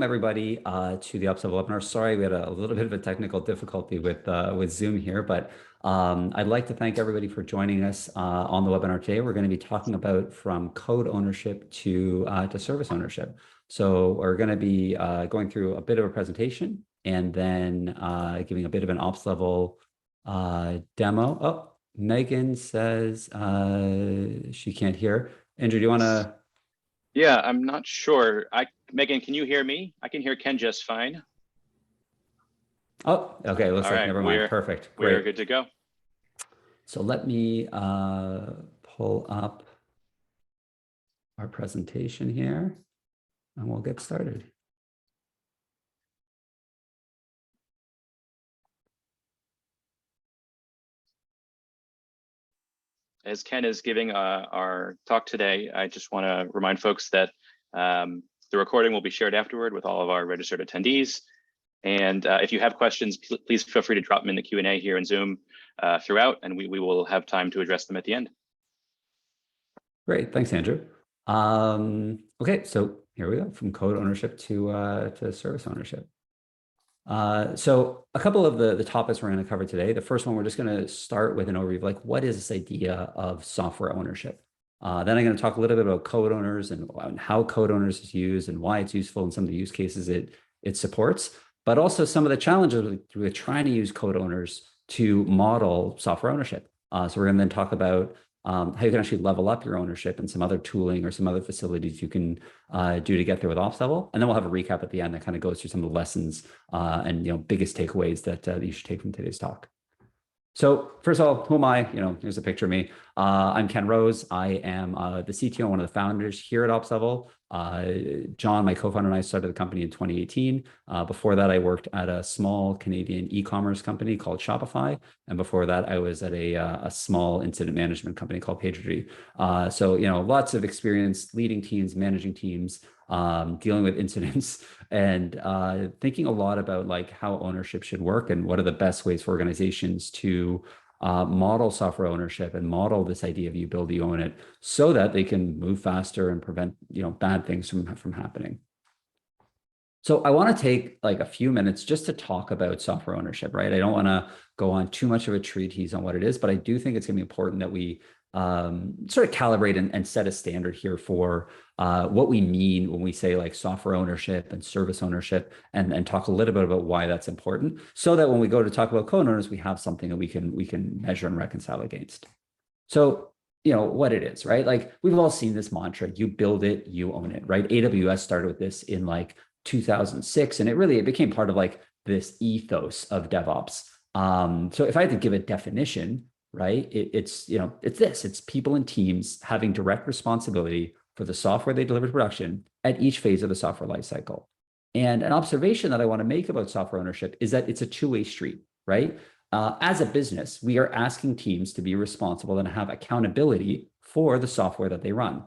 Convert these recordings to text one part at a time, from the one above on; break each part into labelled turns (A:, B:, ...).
A: welcome everybody to the OpsLevel webinar. Sorry, we had a little bit of a technical difficulty with Zoom here, but I'd like to thank everybody for joining us on the webinar today. We're going to be talking about from code ownership to service ownership. So we're going to be going through a bit of a presentation and then giving a bit of an OpsLevel demo. Oh, Megan says she can't hear. Andrew, do you want to?
B: Yeah, I'm not sure. Megan, can you hear me? I can hear Ken just fine.
A: Oh, okay. Looks like never mind. Perfect. Great.
B: We're good to go.
A: So let me pull up our presentation here and we'll get started.
B: As Ken is giving our talk today, I just want to remind folks that the recording will be shared afterward with all of our registered attendees. And if you have questions, please feel free to drop them in the Q&A here in Zoom throughout, and we will have time to address them at the end.
A: Great, thanks, Andrew. Okay, so here we go, from code ownership to service ownership. So a couple of the topics we're going to cover today. The first one, we're just going to start with an overview of like, what is this idea of software ownership? Then I'm going to talk a little bit about code owners and how code owners is used and why it's useful and some of the use cases it supports, but also some of the challenges with trying to use code owners to model software ownership. So we're going to then talk about how you can actually level up your ownership and some other tooling or some other facilities you can do to get there with OpsLevel. And then we'll have a recap at the end that kind of goes through some of the lessons and biggest takeaways that you should take from today's talk. So first of all, who am I? Here's a picture of me. I'm Ken Rose. I am the CTO, one of the founders here at OpsLevel. John, my co-founder, and I started the company in 2018. Before that, I worked at a small Canadian e-commerce company called Shopify. And before that, I was at a small incident management company called PagerDuty. So, lots of experience leading teams, managing teams, dealing with incidents, and thinking a lot about like how ownership should work and what are the best ways for organizations to model software ownership and model this idea of you build, you own it, so that they can move faster and prevent bad things from happening. So I want to take like a few minutes just to talk about software ownership, right? I don't want to go on too much of a treatise on what it is, but I do think it's going to be important that we sort of calibrate and set a standard here for what we mean when we say like software ownership and service ownership, and talk a little bit about why that's important, so that when we go to talk about code owners, we have something that we can measure and reconcile against. So what it is, right? Like we've all seen this mantra: you build it, you own it, right? AWS started with this in like 2006, and it became part of like this ethos of DevOps. So if I had to give a definition, right, it's people and teams having direct responsibility for the software they deliver to production at each phase of the software lifecycle. And an observation that I want to make about software ownership is that it's a two-way street, right? As a business, we are asking teams to be responsible and have accountability for the software that they run.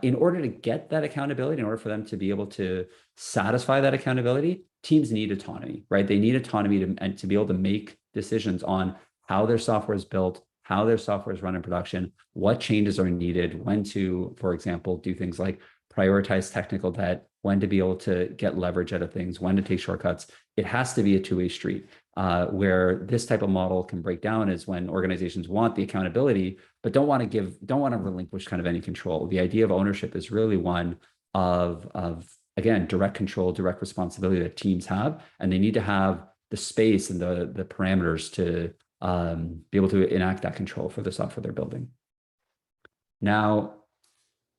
A: In order to get that accountability, in order for them to be able to satisfy that accountability, teams need autonomy, right? They need autonomy to be able to make decisions on how their software is built, how their software is run in production, what changes are needed, when to, for example, do things like prioritize technical debt, when to be able to get leverage out of things, when to take shortcuts. It has to be a two-way street. Where this type of model can break down is when organizations want the accountability, but don't want to relinquish kind of any control. The idea of ownership is really one of again, direct control, direct responsibility that teams have, and they need to have the space and the parameters to be able to enact that control for the software they're building. Now,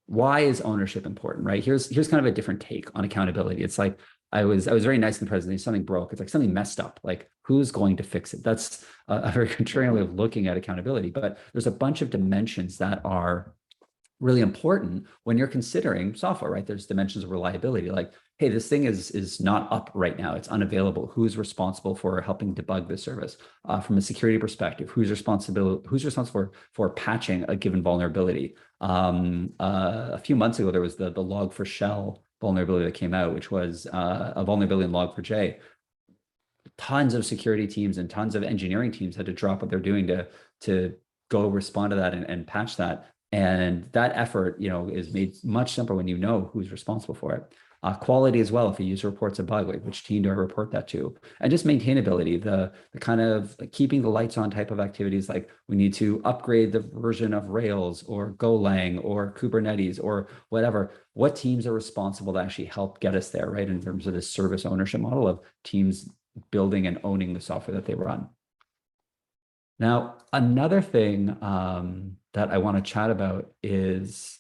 A: why is ownership important, right? Here's kind of a different take on accountability. It's like, I was very nice in the presentation, something broke. It's like something messed up. Like, who's going to fix it? That's a very contrarian way of looking at accountability, but there's a bunch of dimensions that are really important when you're considering software, right? There's dimensions of reliability, like, hey, this thing is not up right now. It's unavailable. Who's responsible for helping debug this service? From a security perspective, who's responsible for patching a given vulnerability? A few months ago, there was the Log4Shell vulnerability that came out, which was a vulnerability in Log4j. Tons of security teams and tons of engineering teams had to drop what they're doing to go respond to that and patch that. And that effort, is made much simpler when you know who's responsible for it. Quality as well. If a user reports a bug, like which team do I report that to? And just maintainability, the kind of like keeping the lights on type of activities, like we need to upgrade the version of Rails or Golang or Kubernetes or whatever. What teams are responsible to actually help get us there, right? In terms of this service ownership model of teams building and owning the software that they run. Now, another thing that I want to chat about is,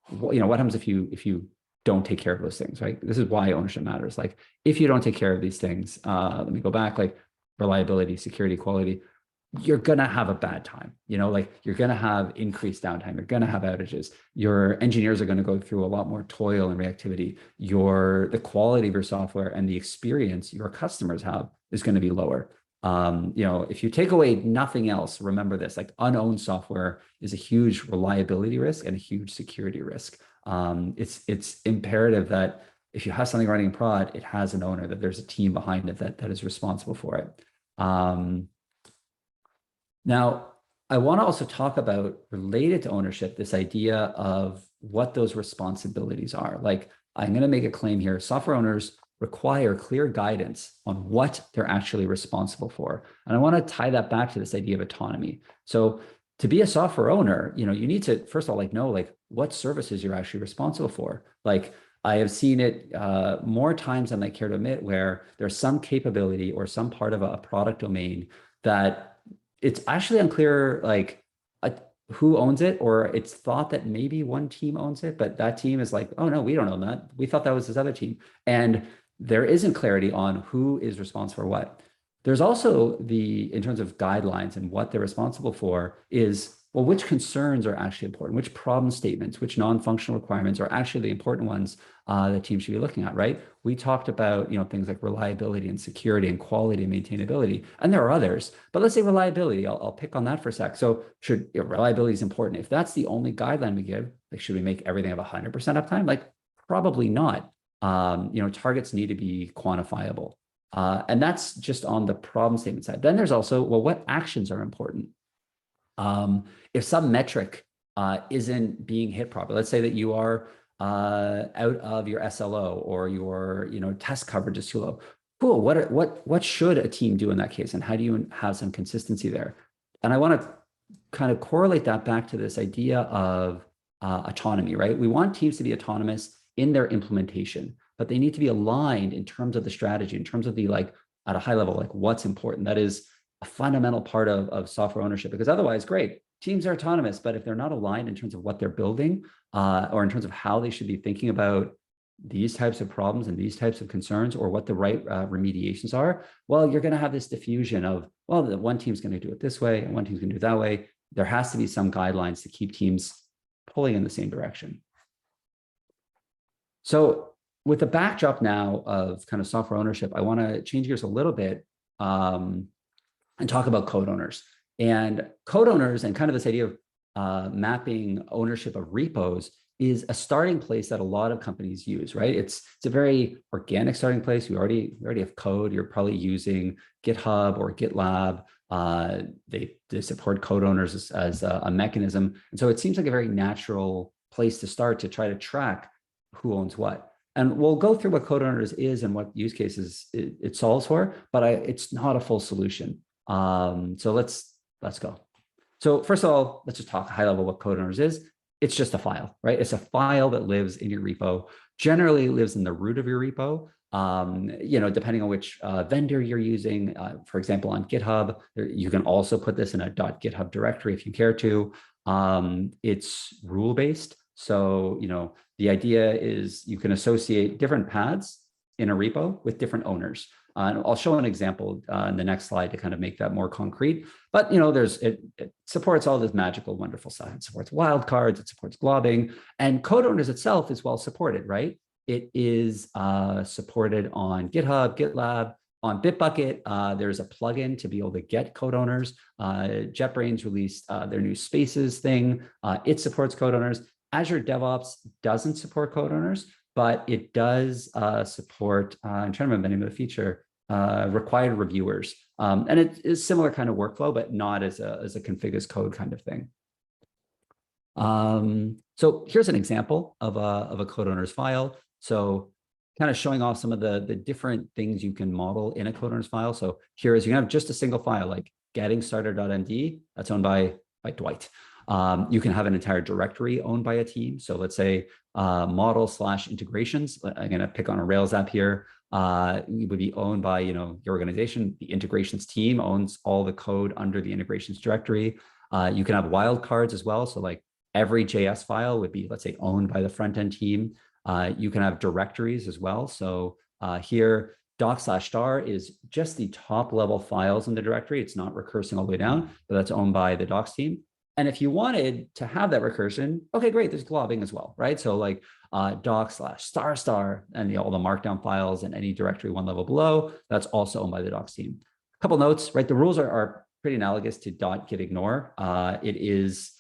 A: what happens if you don't take care of those things, right? This is why ownership matters. Like, if you don't take care of these things, let me go back, like reliability, security, quality, you're going to have a bad time. Like you're going to have increased downtime. You're going to have outages. Your engineers are going to go through a lot more toil and reactivity. The quality of your software and the experience your customers have is going to be lower. If you take away nothing else, remember this, like unowned software is a huge reliability risk and a huge security risk. It's imperative that if you have something running in prod, it has an owner, that there's a team behind it that is responsible for it. Now, I want to also talk about, related to ownership, this idea of what those responsibilities are. Like, I'm going to make a claim here. Software owners require clear guidance on what they're actually responsible for. And I want to tie that back to this idea of autonomy. So to be a software owner, you need to, first of all, know what services you're actually responsible for. Like, I have seen it more times than I care to admit, where there's some capability or some part of a product domain that it's actually unclear, who owns it, or it's thought that maybe one team owns it, but that team is like, oh no, we don't own that. We thought that was this other team. And there isn't clarity on who is responsible for what. There's also in terms of guidelines and what they're responsible for is, well, which concerns are actually important, which problem statements, which non-functional requirements are actually the important ones that teams should be looking at, right? We talked about, things like reliability and security and quality and maintainability, and there are others, but let's say reliability, I'll pick on that for a sec. So reliability is important. If that's the only guideline we give, should we make everything have 100% uptime? Probably not. Targets need to be quantifiable. And that's just on the problem statement side. Then there's also, well, what actions are important? If some metric isn't being hit properly, let's say that you are out of your SLO, or your test coverage is too low. Cool. What should a team do in that case, and how do you have some consistency there? And I want to kind of correlate that back to this idea of autonomy, right? We want teams to be autonomous in their implementation, but they need to be aligned in terms of the strategy, in terms of the at a high level, what's important. That is a fundamental part of software ownership, because otherwise, great, teams are autonomous, but if they're not aligned in terms of what they're building, or in terms of how they should be thinking about these types of problems and these types of concerns, or what the right remediations are, well, you're going to have this diffusion of, well, the one team's going to do it this way and one team's going to do it that way. There has to be some guidelines to keep teams pulling in the same direction. So with the backdrop now of kind of software ownership, I want to change gears a little bit and talk about code owners. And code owners, and kind of this idea of mapping ownership of repos, is a starting place that a lot of companies use, right? It's a very organic starting place. We already have code. You're probably using GitHub or GitLab. They support code owners as a mechanism. And so it seems like a very natural place to start to try to track who owns what. And we'll go through what code owners is and what use cases it solves for, but it's not a full solution. So let's go. So first of all, let's just talk high level what code owners is. It's just a file, right? It's a file that lives in your repo. Generally lives in the root of your repo. Depending on which vendor you're using. For example, on GitHub, you can also put this in a .github directory if you care to. It's rule-based. So, the idea is you can associate different paths in a repo with different owners. And I'll show an example in the next slide to kind of make that more concrete. But it supports all this magical, wonderful stuff. It supports wildcards, it supports globbing, and code owners itself is well supported, right? It is supported on GitHub, GitLab, on Bitbucket. There's a plugin to be able to get code owners. JetBrains released their new Spaces thing. It supports code owners. Azure DevOps doesn't support code owners, but it does support, I'm trying to remember the name of the feature, required reviewers. And it is similar kind of workflow, but not as a config as code kind of thing. So here's an example of a code owner's file. So kind of showing off some of the different things you can model in a code owner's file. So here is you can have just a single file like getting started.md, that's owned by Dwight. You can have an entire directory owned by a team. So let's say model/integrations. I'm going to pick on a Rails app here. It would be owned by your organization. The integrations team owns all the code under the integrations directory. You can have wildcards as well. So like every JS file would be, let's say, owned by the front end team. You can have directories as well. So here, doc/star is just the top level files in the directory. It's not recursing all the way down, but that's owned by the docs team. And if you wanted to have that recursion, okay, great, there's globbing as well, right? So like doc/star and all the markdown files and any directory one level below, that's also owned by the docs team. A couple notes, right? The rules are pretty analogous to .gitignore. It's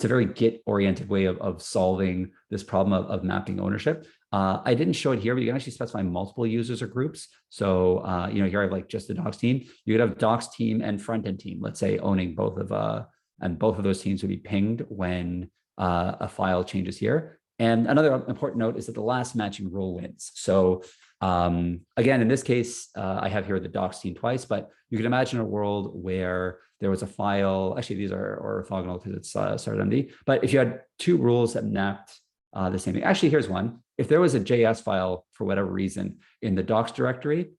A: a very Git oriented way of solving this problem of mapping ownership. I didn't show it here, but you can actually specify multiple users or groups. So, here I have like just the docs team. You could have docs team and front end team, let's say, owning both of, and both of those teams would be pinged when a file changes here. And another important note is that the last matching rule wins. So again, in this case, I have here the docs team twice, but you can imagine a world where there was a file, actually these are orthogonal because it's startmd, but if you had two rules that mapped the same thing, actually here's one. If there was a JS file for whatever reason in the docs directory,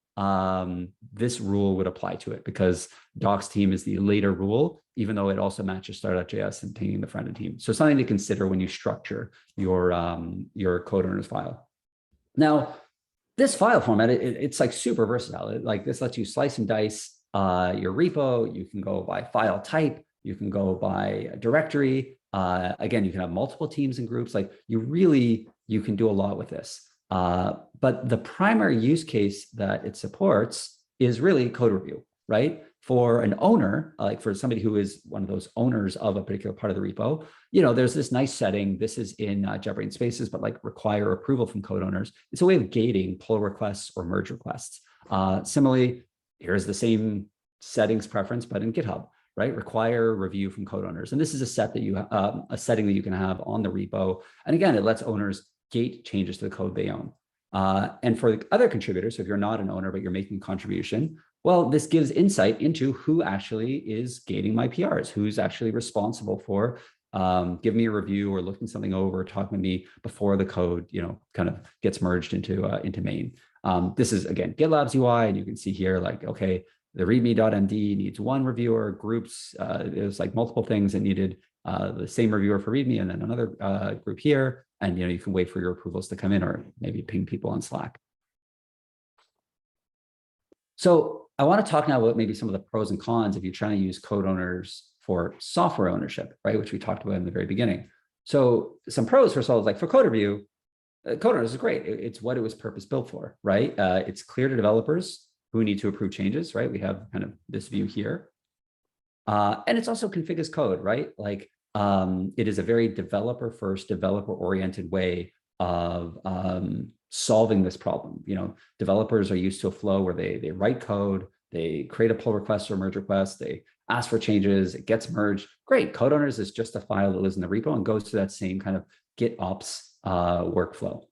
A: this rule would apply to it because docs team is the later rule, even though it also matches start.js and pinging the front end team. So something to consider when you structure your code owner's file. Now, this file format, it's like super versatile. Like this lets you slice and dice your repo. You can go by file type. You can go by directory. Again, you can have multiple teams and groups. Like you can do a lot with this. But the primary use case that it supports is really code review, right? For an owner, like for somebody who is one of those owners of a particular part of the repo, there's this nice setting. This is in JetBrains Spaces, but like require approval from code owners. It's a way of gating pull requests or merge requests. Similarly, here's the same settings preference, but in GitHub, right? Require review from code owners. And this is a setting that you can have on the repo. And again, it lets owners gate changes to the code they own. And for the other contributors, so if you're not an owner, but you're making a contribution, well, this gives insight into who actually is gating my PRs, who's actually responsible for giving me a review or looking something over, talking with me before the code, kind of gets merged into main. This is, again, GitLab's UI, and you can see here, like, okay, the readme.md needs one reviewer, groups, there's like multiple things that needed the same reviewer for readme and then another group here. And you can wait for your approvals to come in or maybe ping people on Slack. So I want to talk now about maybe some of the pros and cons if you're trying to use code owners for software ownership, right? Which we talked about in the very beginning. So some pros, first of all, is like for code review, code owners is great. It's what it was purpose built for, right? It's clear to developers who need to approve changes, right? We have kind of this view here. And it's also config as code, right? Like it is a very developer first, developer oriented way of solving this problem. Developers are used to a flow where they write code, they create a pull request or merge request, they ask for changes, it gets merged. Great, code owners is just a file that lives in the repo and goes to that same kind of GitOps workflow.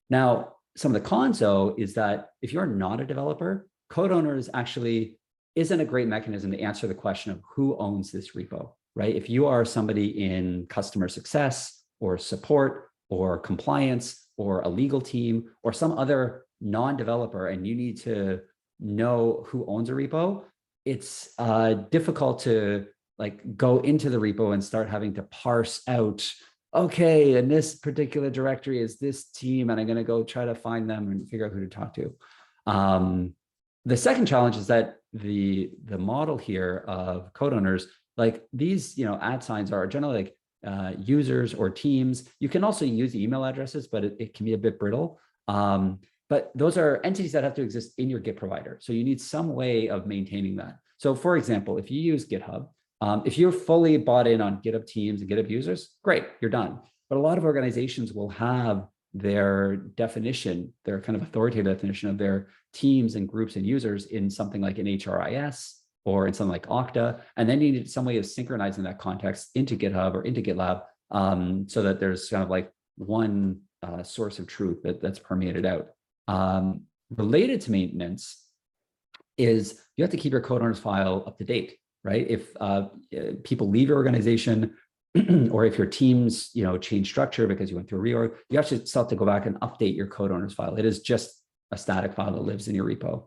A: Now, some of the cons though is that if you're not a developer, code owners actually isn't a great mechanism to answer the question of who owns this repo, right? If you are somebody in customer success or support or compliance or a legal team or some other non-developer and you need to know who owns a repo, it's difficult to like go into the repo and start having to parse out, okay, in this particular directory is this team and I'm going to go try to find them and figure out who to talk to. The second challenge is that the model here of code owners, like these, @ signs are generally like users or teams. You can also use email addresses, but it can be a bit brittle. But those are entities that have to exist in your Git provider. So you need some way of maintaining that. So for example, if you use GitHub, if you're fully bought in on GitHub teams and GitHub users, great, you're done. But a lot of organizations will have their definition, their kind of authoritative definition of their teams and groups and users in something like an HRIS or in something like Okta. And then you need some way of synchronizing that context into GitHub or into GitLab so that there's kind of like one source of truth that's permeated out. Related to maintenance is you have to keep your code owner's file up to date, right? If people leave your organization, or if your teams, change structure because you went through a reorg, you actually still have to go back and update your code owner's file. It is just a static file that lives in your repo.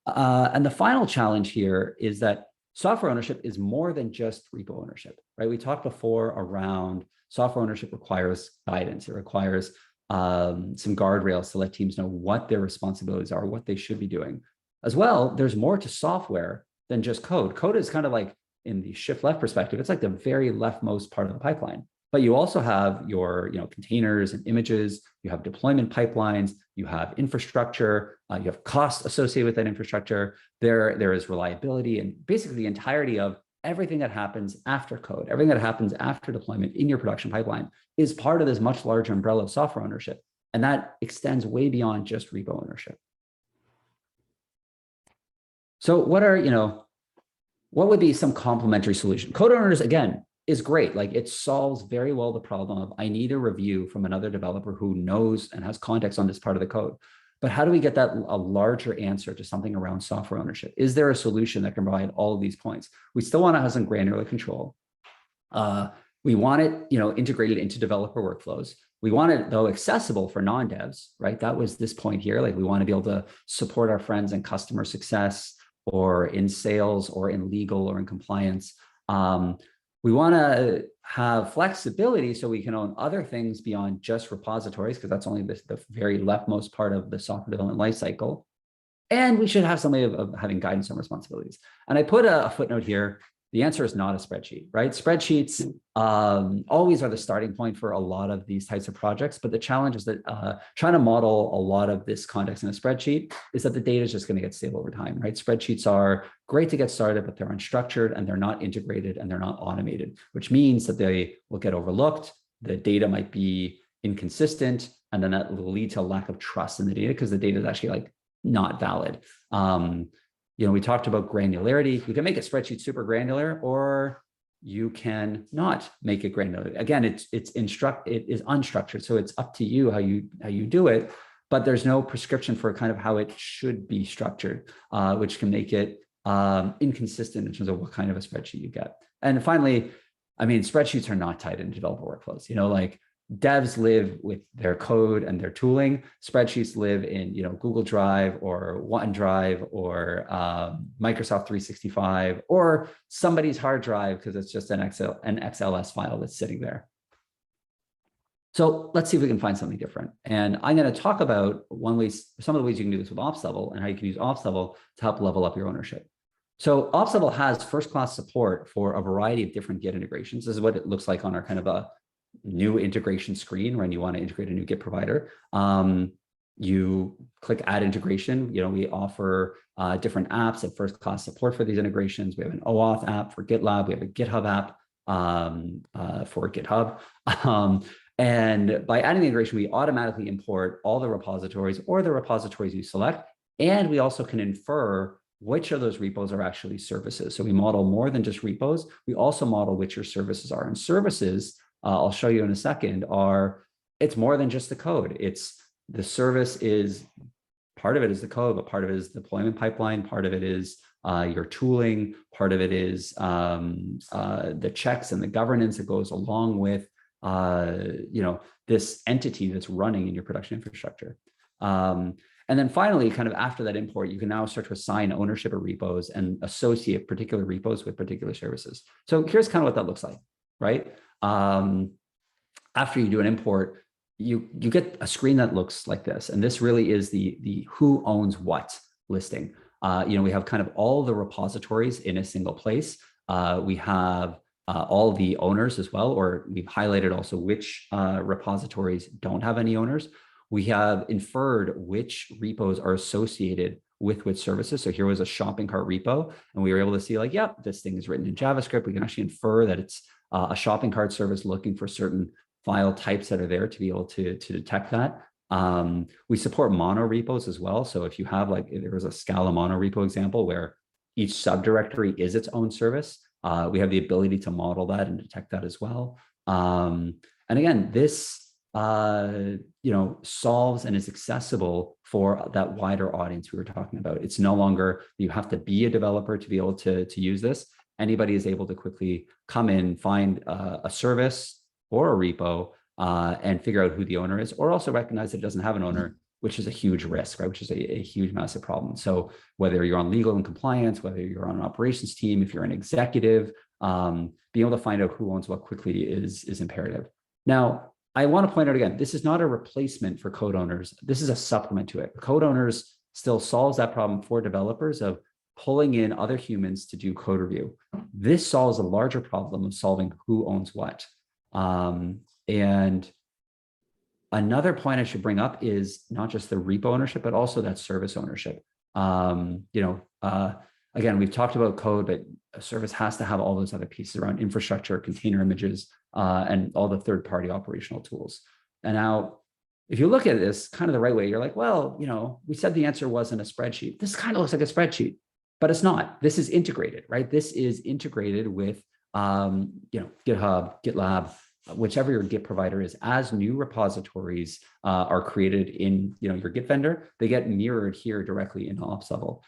A: And the final challenge here is that software ownership is more than just repo ownership, right? We talked before around software ownership requires guidance. It requires some guardrails to let teams know what their responsibilities are, what they should be doing. As well, there's more to software than just code. Code is kind of like, in the shift left perspective, it's like the very leftmost part of the pipeline. But you also have your containers and images, you have deployment pipelines, you have infrastructure, you have costs associated with that infrastructure. There is reliability, and basically the entirety of everything that happens after code, everything that happens after deployment in your production pipeline is part of this much larger umbrella of software ownership. And that extends way beyond just repo ownership. So what would be some complementary solution? Code owners, again, is great. Like, it solves very well the problem of, I need a review from another developer who knows and has context on this part of the code. But how do we get that a larger answer to something around software ownership? Is there a solution that can provide all of these points? We still want to have some granular control. We want it, integrated into developer workflows. We want it, though, accessible for non-devs, right? That was this point here. Like, we want to be able to support our friends in customer success, or in sales, or in legal, or in compliance. We want to have flexibility so we can own other things beyond just repositories, because that's only the very leftmost part of the software development lifecycle. And we should have some way of having guidance and responsibilities. And I put a footnote here. The answer is not a spreadsheet, right? Spreadsheets always are the starting point for a lot of these types of projects. But the challenge is that trying to model a lot of this context in a spreadsheet is that the data is just going to get stale over time, right? Spreadsheets are great to get started, but they're unstructured, and they're not integrated, and they're not automated, which means that they will get overlooked. The data might be inconsistent, and then that will lead to a lack of trust in the data, because the data is actually not valid. We talked about granularity. You can make a spreadsheet super granular, or you can not make it granular. Again, it is unstructured, so it's up to you how you do it. But there's no prescription for kind of how it should be structured, which can make it inconsistent in terms of what kind of a spreadsheet you get. And finally, spreadsheets are not tied into developer workflows. Devs live with their code and their tooling. Spreadsheets live in Google Drive, or OneDrive, or Microsoft 365, or somebody's hard drive, because it's just an XLS file that's sitting there. So let's see if we can find something different. And I'm going to talk about some of the ways you can do this with OpsLevel, and how you can use OpsLevel to help level up your ownership. So OpsLevel has first-class support for a variety of different Git integrations. This is what it looks like on our kind of a new integration screen when you want to integrate a new Git provider. You click add integration. We offer different apps at first-class support for these integrations. We have an OAuth app for GitLab. We have a GitHub app for GitHub. And by adding the integration, we automatically import all the repositories, or the repositories you select. And we also can infer which of those repos are actually services. So we model more than just repos. We also model which your services are. And services, I'll show you in a second, it's more than just the code. The service is, part of it is the code, but part of it is deployment pipeline, part of it is your tooling, part of it is the checks and the governance that goes along with this entity that's running in your production infrastructure. And then finally, kind of after that import, you can now start to assign ownership of repos and associate particular repos with particular services. So here's kind of what that looks like, right? After you do an import, you get a screen that looks like this. And this really is the who owns what listing. We have kind of all the repositories in a single place. We have all the owners as well, or we've highlighted also which repositories don't have any owners. We have inferred which repos are associated with which services. So here was a shopping cart repo, and we were able to see yep, this thing is written in JavaScript. We can actually infer that it's a shopping cart service looking for certain file types that are there to be able to detect that. We support mono repos as well. So if you have there was a Scala mono repo example where each subdirectory is its own service, we have the ability to model that and detect that as well. And again, this solves and is accessible for that wider audience we were talking about. It's no longer you have to be a developer to be able to use this. Anybody is able to quickly come in, find a service or a repo, and figure out who the owner is, or also recognize that it doesn't have an owner, which is a huge risk, right? Which is a huge, massive problem. So whether you're on legal and compliance, whether you're on an operations team, if you're an executive, being able to find out who owns what quickly is imperative. Now, I want to point out again, this is not a replacement for code owners. This is a supplement to it. Code owners still solves that problem for developers of pulling in other humans to do code review. This solves a larger problem of solving who owns what. And another point I should bring up is not just the repo ownership, but also that service ownership. Again, we've talked about code, but a service has to have all those other pieces around infrastructure, container images, and all the third-party operational tools. And now, if you look at this kind of the right way, you're like, well, we said the answer wasn't a spreadsheet. This kind of looks like a spreadsheet, but it's not. This is integrated, right? This is integrated with, GitHub, GitLab, whichever your Git provider is. As new repositories are created in your Git vendor, they get mirrored here directly in OpsLevel.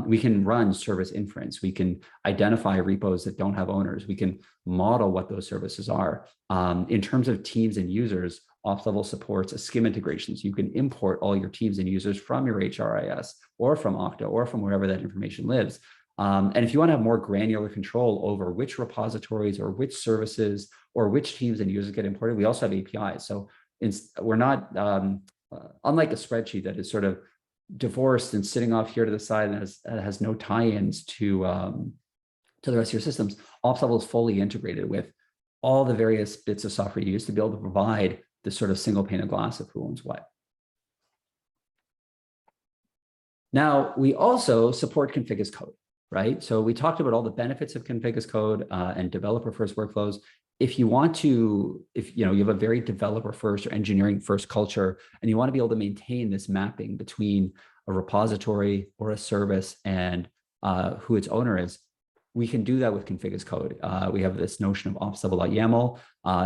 A: We can run service inference. We can identify repos that don't have owners. We can model what those services are. In terms of teams and users, OpsLevel supports a SCIM integration. So you can import all your teams and users from your HRIS or from Okta or from wherever that information lives. And if you want to have more granular control over which repositories or which services or which teams and users get imported, we also have APIs. So we're not, unlike a spreadsheet that is sort of divorced and sitting off here to the side and has no tie-ins to the rest of your systems, OpsLevel is fully integrated with all the various bits of software you use to be able to provide this sort of single pane of glass of who owns what. Now, we also support config as code. Right? So we talked about all the benefits of config as code and developer first workflows. If you want to, you have a very developer first or engineering first culture, and you want to be able to maintain this mapping between a repository or a service and who its owner is, we can do that with config as code. We have this notion of OpsLevel.yaml.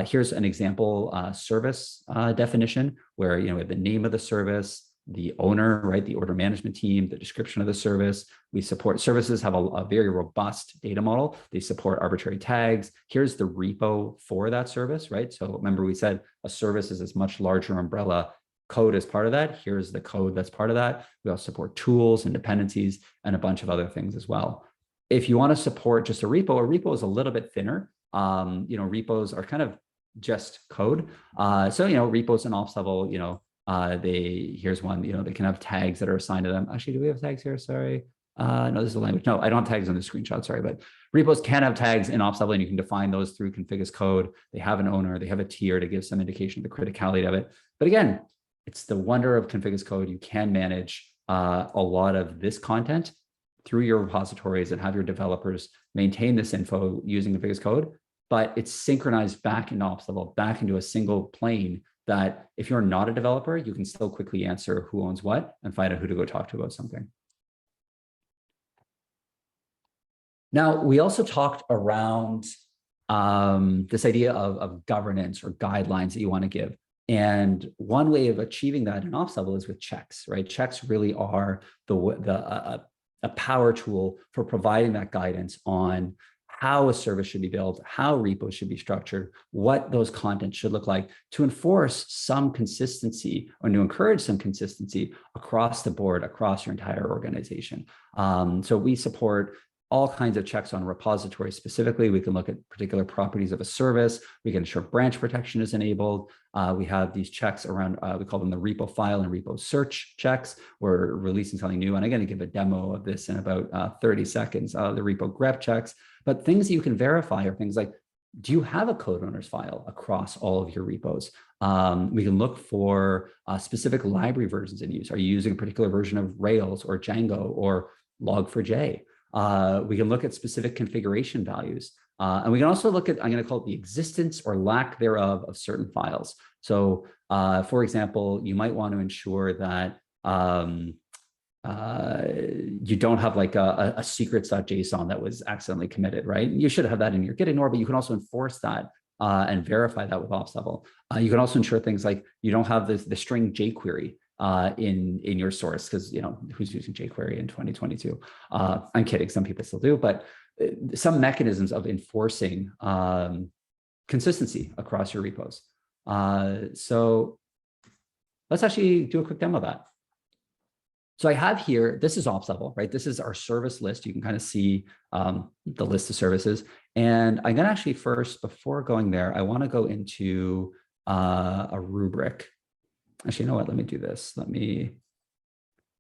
A: Here's an example service definition where we have the name of the service, the owner, right, the order management team, the description of the service. We support services have a very robust data model. They support arbitrary tags. Here's the repo for that service, right? So remember we said a service is this much larger umbrella. Code is part of that. Here's the code that's part of that. We also support tools and dependencies and a bunch of other things as well. If you want to support just a repo is a little bit thinner. Repos are kind of just code. Repos and OpsLevel, here's one, they can have tags that are assigned to them. Actually, do we have tags here? Sorry. No, this is a language. No, I don't have tags on the screenshot. Sorry, but repos can have tags in OpsLevel, and you can define those through config as code. They have an owner, they have a tier to give some indication of the criticality of it. But again, it's the wonder of config as code. You can manage a lot of this content through your repositories and have your developers maintain this info using config as code, but it's synchronized back into OpsLevel, back into a single plane that if you're not a developer, you can still quickly answer who owns what and find out who to go talk to about something. Now, we also talked around this idea of governance or guidelines that you want to give. And one way of achieving that in OpsLevel is with checks, right? Checks really are a power tool for providing that guidance on how a service should be built, how repos should be structured, what those contents should look like to enforce some consistency or to encourage some consistency across the board, across your entire organization. So we support all kinds of checks on repositories. Specifically, we can look at particular properties of a service. We can ensure branch protection is enabled. We have these checks around, we call them the repo file and repo search checks. We're releasing something new, and I'm going to give a demo of this in about 30 seconds, the repo grep checks. But things that you can verify are things like, do you have a code owner's file across all of your repos? We can look for specific library versions in use. Are you using a particular version of Rails or Django or Log4j? We can look at specific configuration values. And we can also look at, I'm going to call it the existence or lack thereof of certain files. So for example, you might want to ensure that you don't have like a secrets.json that was accidentally committed, right? You should have that in your git ignore, but you can also enforce that and verify that with OpsLevel. You can also ensure things like you don't have the string jQuery in your source, because who's using jQuery in 2022? I'm kidding, some people still do, but some mechanisms of enforcing consistency across your repos. So let's actually do a quick demo of that. So I have here, this is OpsLevel, right? This is our service list. You can kind of see the list of services. And I'm gonna actually first, before going there, I wanna go into a rubric. Actually, you know what, let me do this.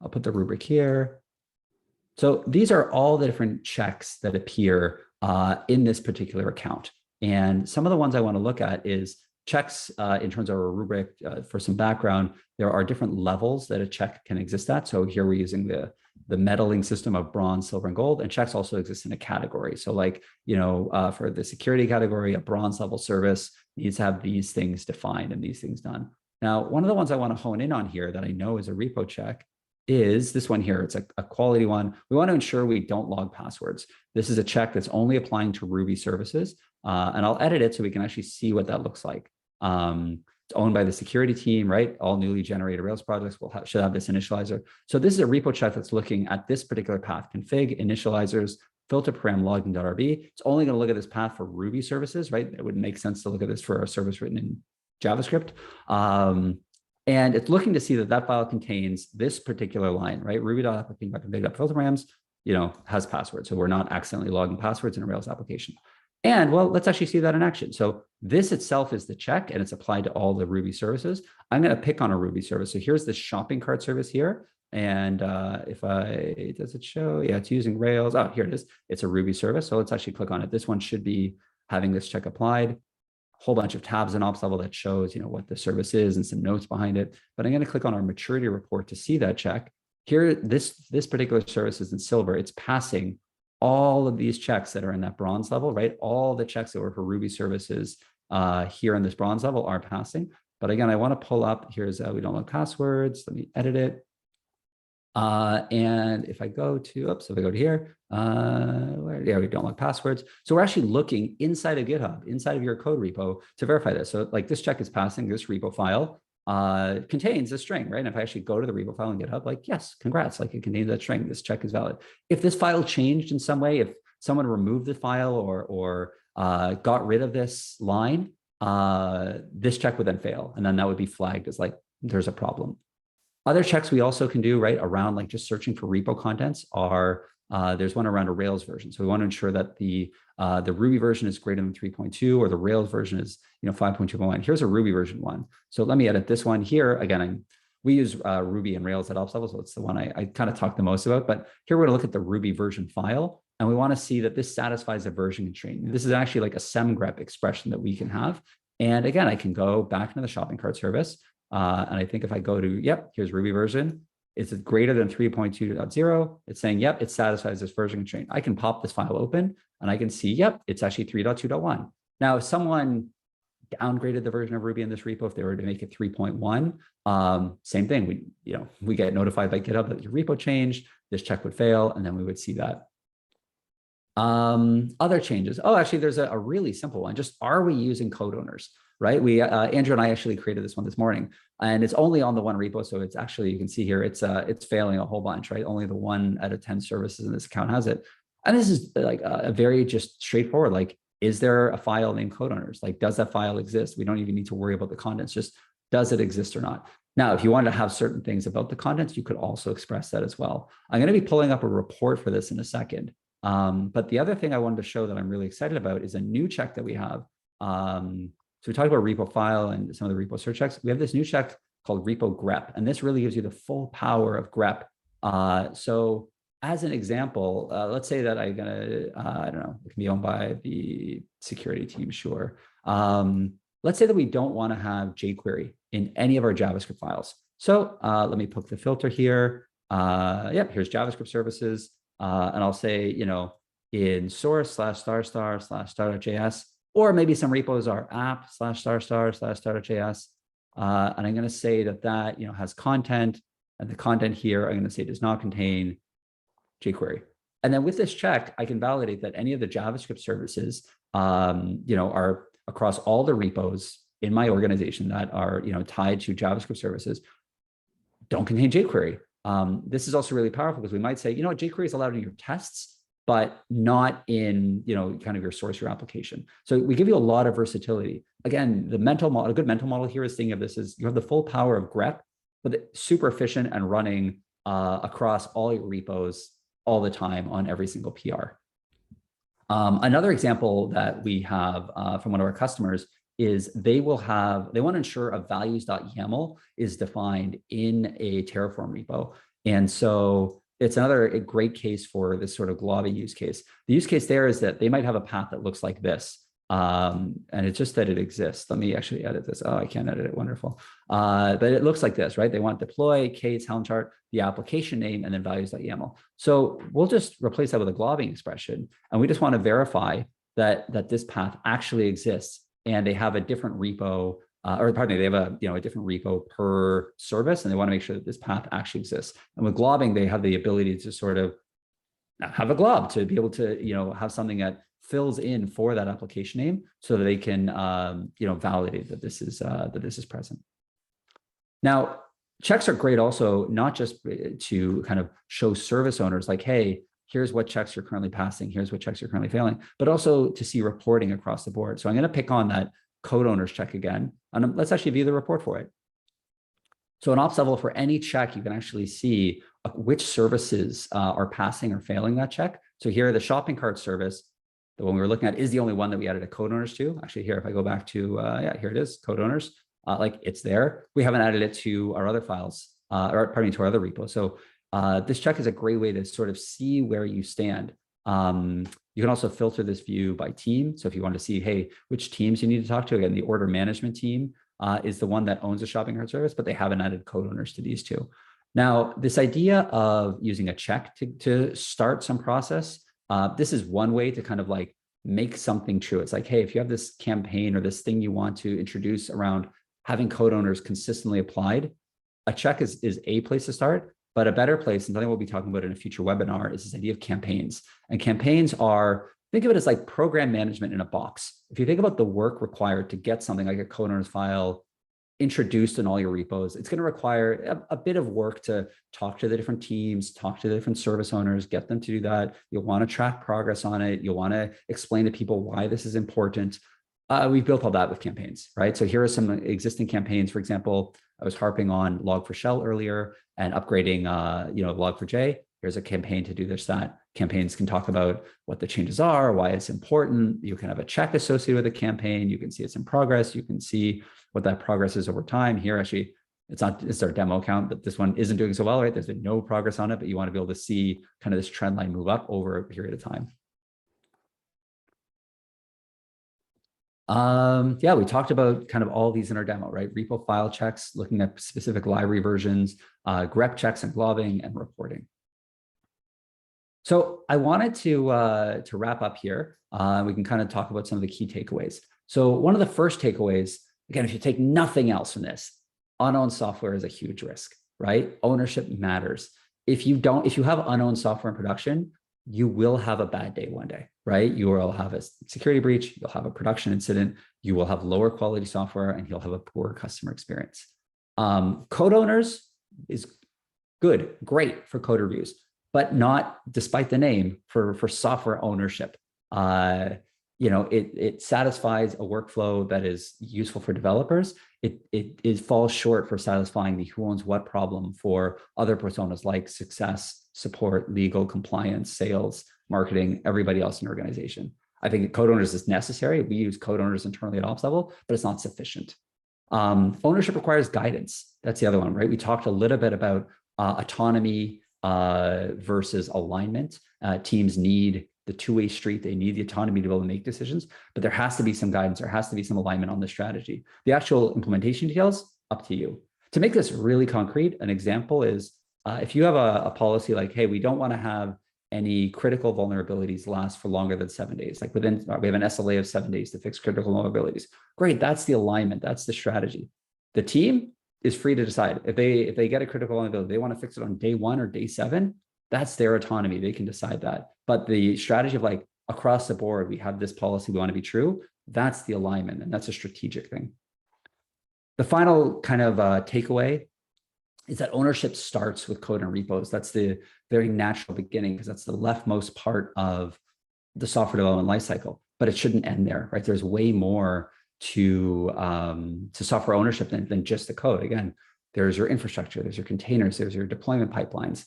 A: I'll put the rubric here. So these are all the different checks that appear in this particular account. And some of the ones I wanna look at is checks in terms of a rubric. For some background, there are different levels that a check can exist at. So here we're using the medaling system of bronze, silver, and gold, and checks also exist in a category. So like, for the security category, a bronze level service needs to have these things defined and these things done. Now, one of the ones I want to hone in on here that I know is a repo check is this one here. It's a quality one. We want to ensure we don't log passwords. This is a check that's only applying to Ruby services. And I'll edit it so we can actually see what that looks like. It's owned by the security team, right? All newly generated Rails projects should have this initializer. So this is a repo check that's looking at this particular path: config, initializers, filter param, logged.rb. It's only going to look at this path for Ruby services, right? It would make sense to look at this for a service written in JavaScript. And it's looking to see that that file contains this particular line, right? ruby.config.filterparams, has passwords. So we're not accidentally logging passwords in a Rails application. And well, let's actually see that in action. So this itself is the check, and it's applied to all the Ruby services. I'm going to pick on a Ruby service. So here's the shopping cart service here. And does it show? Yeah, it's using Rails. Oh, here it is. It's a Ruby service. So let's actually click on it. This one should be having this check applied. Whole bunch of tabs in OpsLevel that shows, what the service is and some notes behind it. But I'm going to click on our maturity report to see that check. Here, this particular service is in silver. It's passing all of these checks that are in that bronze level, right? All the checks that were for Ruby services here in this bronze level are passing. But again, I want to pull up, here's we don't log passwords. Let me edit it. And if I go to, here, we don't log passwords. So we're actually looking inside of GitHub, inside of your code repo to verify this. So like this check is passing, this repo file contains a string, right? And if I actually go to the repo file in GitHub, like, yes, congrats, like it contains that string, this check is valid. If this file changed in some way, if someone removed the file or got rid of this line, this check would then fail. And then that would be flagged as like, there's a problem. Other checks we also can do, right, around like just searching for repo contents are, there's one around a Rails version. So we want to ensure that the Ruby version is greater than 3.2 or the Rails version is 5.2.1. Here's a Ruby version one. So let me edit this one here. Again, we use Ruby and Rails at OpsLevel, so it's the one I kind of talk the most about. But here we're going to look at the Ruby version file, and we want to see that this satisfies a version constraint. This is actually like a semgrep expression that we can have. And again, I can go back into the shopping cart service. And I think if I go to, here's Ruby version. Is it greater than 3.2.0? It's saying, it satisfies this version constraint. I can pop this file open and I can see, it's actually 3.2.1. Now, if someone downgraded the version of Ruby in this repo, if they were to make it 3.1, same thing. We get notified by GitHub that your repo changed, this check would fail, and then we would see that. Other changes. Oh, actually, there's a really simple one. Just, are we using code owners? Right? Andrew and I actually created this one this morning, and it's only on the one repo. So it's actually, you can see here, it's failing a whole bunch, right? Only the 1 out of 10 services in this account has it. And this is like a very just straightforward, like, is there a file named code owners? Like, does that file exist? We don't even need to worry about the contents, just does it exist or not? Now, if you wanted to have certain things about the contents, you could also express that as well. I'm going to be pulling up a report for this in a second. But the other thing I wanted to show that I'm really excited about is a new check that we have. So we talked about repo file and some of the repo search checks. We have this new check called repo grep, and this really gives you the full power of grep. So as an example, let's say that I'm gonna, I don't know, it can be owned by the security team, sure. Let's say that we don't want to have jQuery in any of our JavaScript files. So let me put the filter here. Here's JavaScript services. And I'll say, in source/star/star.js, or maybe some repos are app/star/star/star.js. And I'm going to say that has content, and the content here, I'm going to say does not contain jQuery. And then with this check, I can validate that any of the JavaScript services, are across all the repos in my organization that are tied to JavaScript services don't contain jQuery. This is also really powerful because we might say, jQuery is allowed in your tests, but not in kind of your source, your application. So we give you a lot of versatility. Again, the mental model, a good mental model here is thinking of this as you have the full power of grep, but it's super efficient and running across all your repos all the time on every single PR. Another example that we have from one of our customers is they want to ensure a values.yaml is defined in a Terraform repo. And so it's a great case for this sort of globbing use case. The use case there is that they might have a path that looks like this. And it's just that it exists. Let me actually edit this. Oh, I can't edit it. Wonderful. But it looks like this, right? They want deploy, case, Helm chart, the application name, and then values.yaml. So we'll just replace that with a globbing expression. And we just want to verify that this path actually exists and they have a different repo, they have a different repo per service, and they want to make sure that this path actually exists. And with globbing, they have the ability to sort of have a glob to be able to, have something that fills in for that application name so that they can, validate that this is present. Now, checks are great also, not just to kind of show service owners like, hey, here's what checks you're currently passing, here's what checks you're currently failing, but also to see reporting across the board. So I'm going to pick on that code owners check again, and let's actually view the report for it. So in OpsLevel, for any check, you can actually see which services are passing or failing that check. So here, the shopping cart service, the one we were looking at, is the only one that we added a code owners to. Actually, here, if I go back to, here it is, code owners, it's there. We haven't added it to our other files, to our other repo. So this check is a great way to sort of see where you stand. You can also filter this view by team. So if you want to see, hey, which teams you need to talk to, again, the order management team is the one that owns the shopping cart service, but they haven't added code owners to these two. Now, this idea of using a check to start some process, this is one way to kind of like make something true. It's like, hey, if you have this campaign or this thing you want to introduce around having code owners consistently applied, a check is a place to start. But a better place, and something we'll be talking about in a future webinar, is this idea of campaigns. And campaigns are, think of it as like program management in a box. If you think about the work required to get something like a code owners file introduced in all your repos, it's going to require a bit of work to talk to the different teams, talk to the different service owners, get them to do that. You'll want to track progress on it. You'll want to explain to people why this is important. We've built all that with campaigns, right? So here are some existing campaigns. For example, I was harping on Log4Shell earlier and upgrading, Log4j. Here's a campaign to do this, that. Campaigns can talk about what the changes are, why it's important. You can have a check associated with a campaign. You can see it's in progress. You can see what that progress is over time. Here, actually, it's our demo account, but this one isn't doing so well, right? There's been no progress on it, but you want to be able to see kind of this trend line move up over a period of time. We talked about kind of all these in our demo, right? Repo file checks, looking at specific library versions, grep checks and globbing, and reporting. So I wanted to wrap up here. We can kind of talk about some of the key takeaways. So one of the first takeaways, again, if you take nothing else from this, unowned software is a huge risk, right? Ownership matters. If you have unowned software in production, you will have a bad day one day, right? You will have a security breach, you'll have a production incident, you will have lower quality software, and you'll have a poor customer experience. Code owners is good, great for code reviews, but not, despite the name, for software ownership. It satisfies a workflow that is useful for developers. It falls short for satisfying the who owns what problem for other personas like success, support, legal, compliance, sales, marketing, everybody else in your organization. I think code owners is necessary. We use code owners internally at OpsLevel, but it's not sufficient. Ownership requires guidance. That's the other one, right? We talked a little bit about autonomy versus alignment. Teams need the two-way street. They need the autonomy to be able to make decisions, but there has to be some guidance. There has to be some alignment on the strategy. The actual implementation details, up to you. To make this really concrete, an example is if you have a policy like, hey, we don't want to have any critical vulnerabilities last for longer than 7 days. Like we have an SLA of 7 days to fix critical vulnerabilities. Great, that's the alignment, that's the strategy. The team is free to decide. If they get a critical vulnerability, they want to fix it on day 1 or day 7, that's their autonomy. They can decide that. But the strategy of like across the board, we have this policy, we want to be true. That's the alignment, and that's a strategic thing. The final kind of takeaway is that ownership starts with code and repos. That's the very natural beginning, because that's the leftmost part of the software development lifecycle. But it shouldn't end there, right? There's way more to software ownership than just the code. Again, there's your infrastructure, there's your containers, there's your deployment pipelines.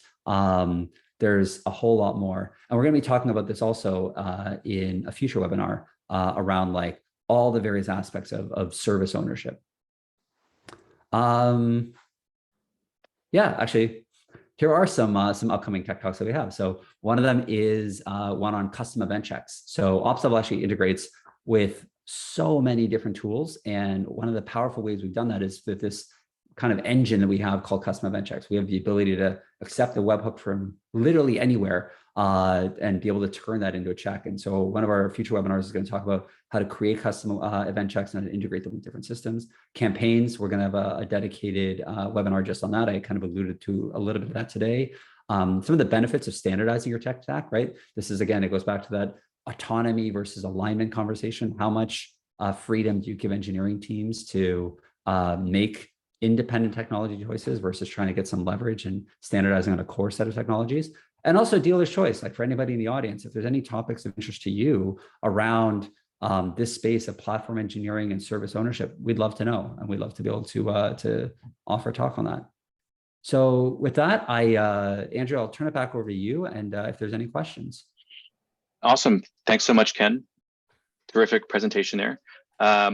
A: There's a whole lot more. And we're going to be talking about this also in a future webinar around like all the various aspects of service ownership. Yeah, actually, here are some upcoming tech talks that we have. So one of them is one on custom event checks. So OpsLevel actually integrates with so many different tools. And one of the powerful ways we've done that is with this kind of engine that we have called custom event checks. We have the ability to accept the webhook from literally anywhere and be able to turn that into a check. And so one of our future webinars is going to talk about how to create custom event checks and how to integrate them with different systems. Campaigns, we're going to have a dedicated webinar just on that. I kind of alluded to a little bit of that today. Some of the benefits of standardizing your tech stack, right? This is, again, it goes back to that autonomy versus alignment conversation. How much freedom do you give engineering teams to make independent technology choices versus trying to get some leverage and standardizing on a core set of technologies? And also dealer's choice, like for anybody in the audience, if there's any topics of interest to you around this space of platform engineering and service ownership, we'd love to know, and we'd love to be able to offer a talk on that. So with that, Andrew, I'll turn it back over to you, and if there's any questions.
B: Awesome. Thanks so much, Ken. Terrific presentation there.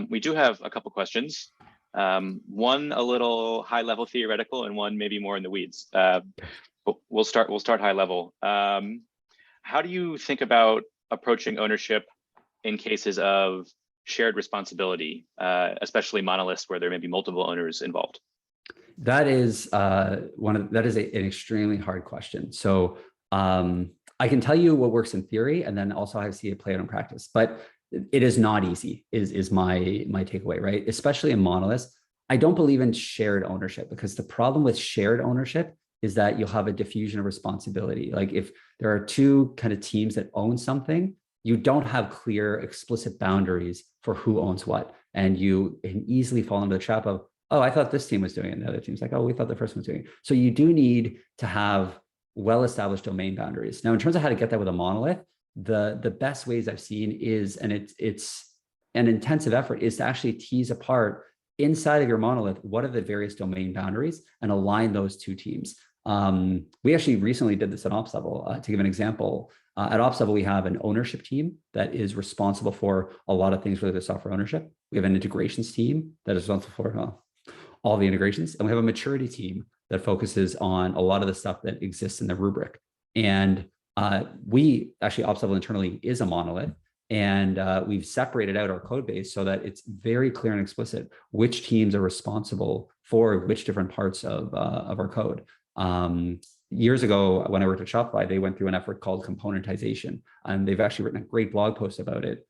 B: We do have a couple questions. One a little high level theoretical, and one maybe more in the weeds. But we'll start high level. How do you think about approaching ownership in cases of shared responsibility, especially monoliths where there may be multiple owners involved?
A: That is an extremely hard question. So I can tell you what works in theory, and then also I see it play out in practice. But it is not easy, is my takeaway, right? Especially in monoliths. I don't believe in shared ownership, because the problem with shared ownership is that you'll have a diffusion of responsibility. Like if there are two kind of teams that own something, you don't have clear, explicit boundaries for who owns what. And you can easily fall into the trap of, oh, I thought this team was doing it. And the other team's like, oh, we thought the first one was doing it. So you do need to have well-established domain boundaries. Now, in terms of how to get that with a monolith, the best ways I've seen is, and it's an intensive effort, is to actually tease apart inside of your monolith, what are the various domain boundaries, and align those two teams. We actually recently did this at OpsLevel. To give an example, at OpsLevel, we have an ownership team that is responsible for a lot of things related to software ownership. We have an integrations team that is responsible for all the integrations. And we have a maturity team that focuses on a lot of the stuff that exists in the rubric. And we actually, OpsLevel internally is a monolith, and we've separated out our code base so that it's very clear and explicit which teams are responsible for which different parts of our code. Years ago, when I worked at Shopify, they went through an effort called componentization, and they've actually written a great blog post about it,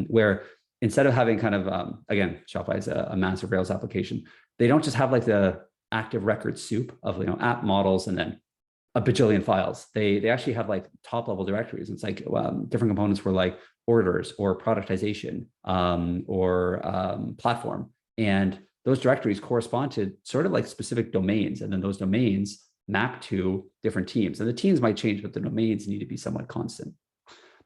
A: where instead of having kind of, again, Shopify is a massive Rails application, they don't just have like the active record soup of app models and then a bajillion files. They actually have like top level directories. It's like different components were like orders or productization or platform. And those directories correspond to sort of like specific domains. And then those domains map to different teams. And the teams might change, but the domains need to be somewhat constant.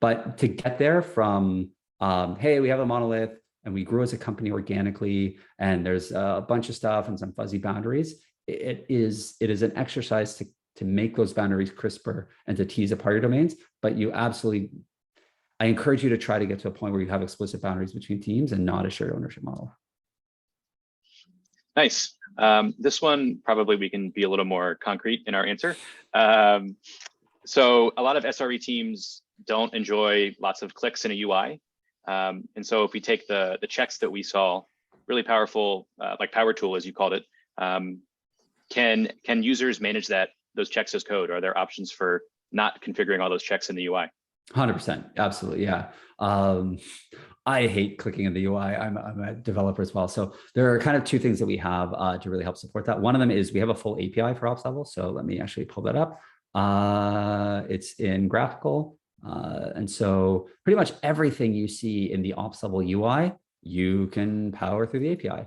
A: But to get there from, hey, we have a monolith and we grew as a company organically, and there's a bunch of stuff and some fuzzy boundaries, it is an exercise to make those boundaries crisper and to tease apart your domains. But I encourage you to try to get to a point where you have explicit boundaries between teams and not a shared ownership model.
B: Nice. This one, probably we can be a little more concrete in our answer. So a lot of SRE teams don't enjoy lots of clicks in a UI. And so if we take the checks that we saw, really powerful, like Power Tool, as you called it, can users manage those checks as code? Are there options for not configuring all those checks in the UI?
A: 100%, absolutely, yeah. I hate clicking in the UI. I'm a developer as well. So there are kind of two things that we have to really help support that. One of them is we have a full API for OpsLevel. So let me actually pull that up. It's in graphical. And so pretty much everything you see in the OpsLevel UI, you can power through the API.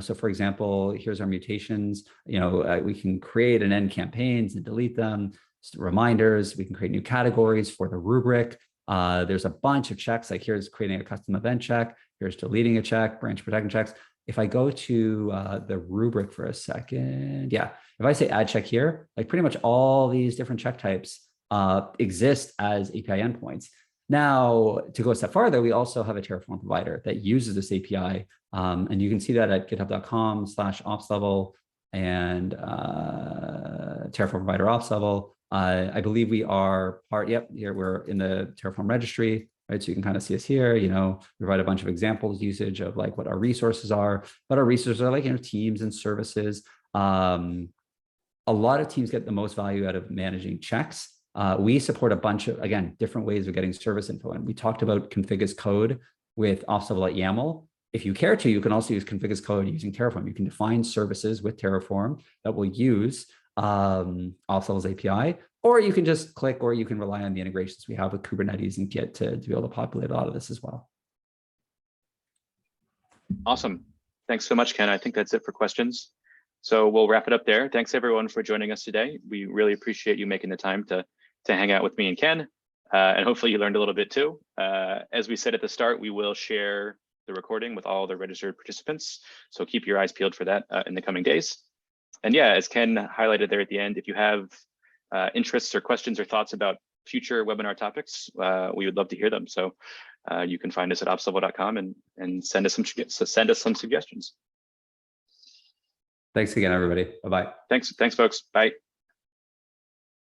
A: So for example, here's our mutations. We can create and end campaigns and delete them, reminders. We can create new categories for the rubric. There's a bunch of checks, like here's creating a custom event check. Here's deleting a check, branch protection checks. If I go to the rubric for a second, yeah, if I say add check here, like pretty much all these different check types exist as API endpoints. Now, to go a step farther, we also have a Terraform provider that uses this API. And you can see that at github.com/OpsLevel and Terraform provider OpsLevel. I believe we are part, yep, here we're in the Terraform registry, right? So you can kind of see us here, we provide a bunch of examples usage of like what our resources are, but our resources are like, teams and services. A lot of teams get the most value out of managing checks. We support a bunch of, again, different ways of getting service info. And we talked about config as code with OpsLevel at YAML. If you care to, you can also use config as code using Terraform. You can define services with Terraform that will use OpsLevel's API, or you can just click, or you can rely on the integrations we have with Kubernetes and Git to be able to populate a lot of this as well.
B: Awesome. Thanks so much, Ken. I think that's it for questions. So we'll wrap it up there. Thanks everyone for joining us today. We really appreciate you making the time to hang out with me and Ken. And hopefully you learned a little bit too. As we said at the start, we will share the recording with all the registered participants. So keep your eyes peeled for that in the coming days. And yeah, as Ken highlighted there at the end, if you have interests or questions or thoughts about future webinar topics, we would love to hear them. So you can find us at opslevel.com and send us some suggestions.
A: Thanks again, everybody. Bye-bye.
B: Thanks, folks. Bye.